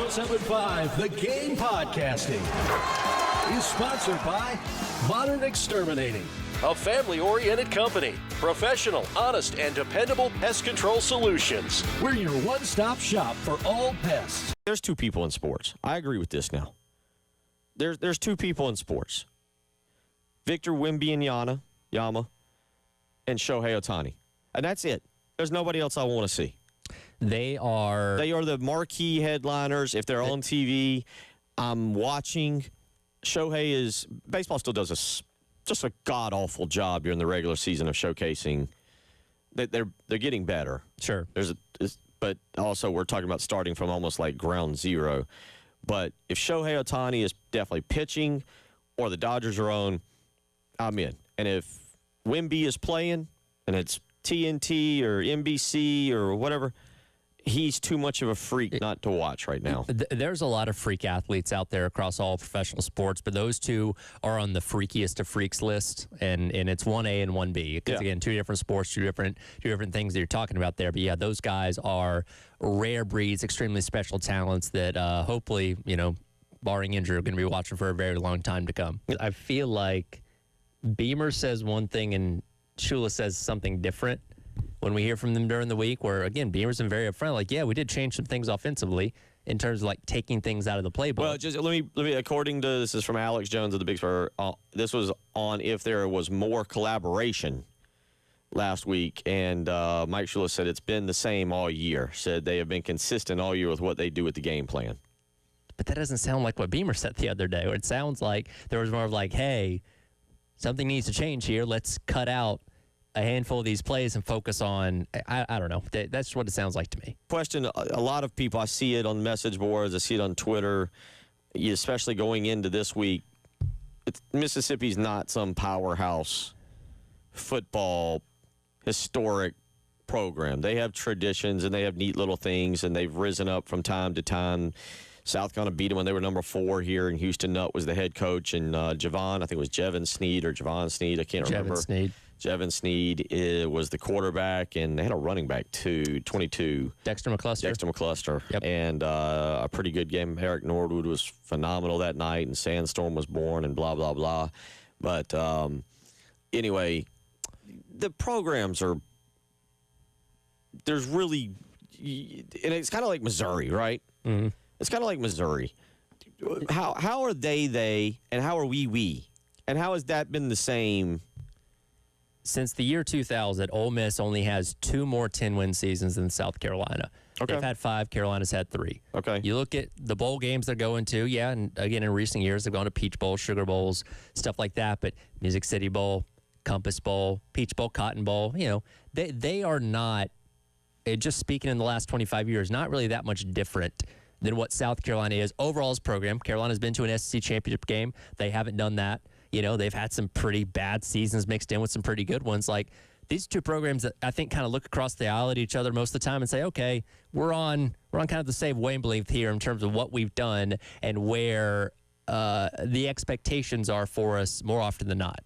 107.5, The Game Podcasting, is sponsored by Modern Exterminating, a family-oriented company. Professional, honest, and dependable pest control solutions. We're your one-stop shop for all pests. There's two people in sports. I agree with this now. There's two people in sports. Victor Wembanyama and Shohei Ohtani. And that's it. There's nobody else I want to see. They are the marquee headliners. If they're on TV, I'm watching. Baseball still does just a god-awful job during the regular season of showcasing. They're getting better. Sure. But also we're talking about starting from almost like ground zero. But if Shohei Ohtani is definitely pitching or the Dodgers are on, I'm in. And if Wemby is playing and it's TNT or NBC or whatever, he's too much of a freak not to watch right now. There's a lot of freak athletes out there across all professional sports, but those two are on the freakiest of freaks list, and it's 1A and 1B. Because, again, two different sports, two different things that you're talking about there. But, yeah, those guys are rare breeds, extremely special talents that hopefully, barring injury, are going to be watching for a very long time to come. I feel like Beamer says one thing and Shula says something different when we hear from them during the week, where, again, Beamer's been very upfront. Like, yeah, we did change some things offensively in terms of, like, taking things out of the playbook. Well, just let me according to, this is from Alex Jones of the Big Spur, this was on if there was more collaboration last week, and Mike Shula said it's been the same all year. Said they have been consistent all year with what they do with the game plan. But that doesn't sound like what Beamer said the other day, where it sounds like there was more of like, hey, something needs to change here. Let's cut out a handful of these plays and focus on, I don't know. That's what it sounds like to me. Question, a lot of people, I see it on message boards, I see it on Twitter, especially going into this week. Mississippi's not some powerhouse football historic program. They have traditions and they have neat little things, and they've risen up from time to time. South Carolina beat them when they were number 4 here, and Houston Nutt was the head coach, and Javon, I think it was Jevon Sneed, I can't remember. Jevon Sneed was the quarterback, and they had a running back, too, 22. Dexter McCluster. Yep. And a pretty good game. Eric Norwood was phenomenal that night, and Sandstorm was born, and blah, blah, blah. But anyway, the programs are – there's really – and it's kind of like Missouri, right? Mm-hmm. It's kind of like Missouri. How are they, and how are we? And how has that been the same – since the year 2000, Ole Miss only has 2 more 10-win seasons than South Carolina. Okay. They've had 5. Carolina's had 3. Okay. You look at the bowl games they're going to, and again, in recent years, they've gone to Peach Bowl, Sugar Bowls, stuff like that. But Music City Bowl, Compass Bowl, Peach Bowl, Cotton Bowl, they are not, just speaking in the last 25 years, not really that much different than what South Carolina is overall as a program. Carolina's been to an SEC championship game. They haven't done that. They've had some pretty bad seasons mixed in with some pretty good ones. Like, these two programs that I think kind of look across the aisle at each other most of the time and say, okay, we're on kind of the same wavelength here in terms of what we've done and where the expectations are for us more often than not.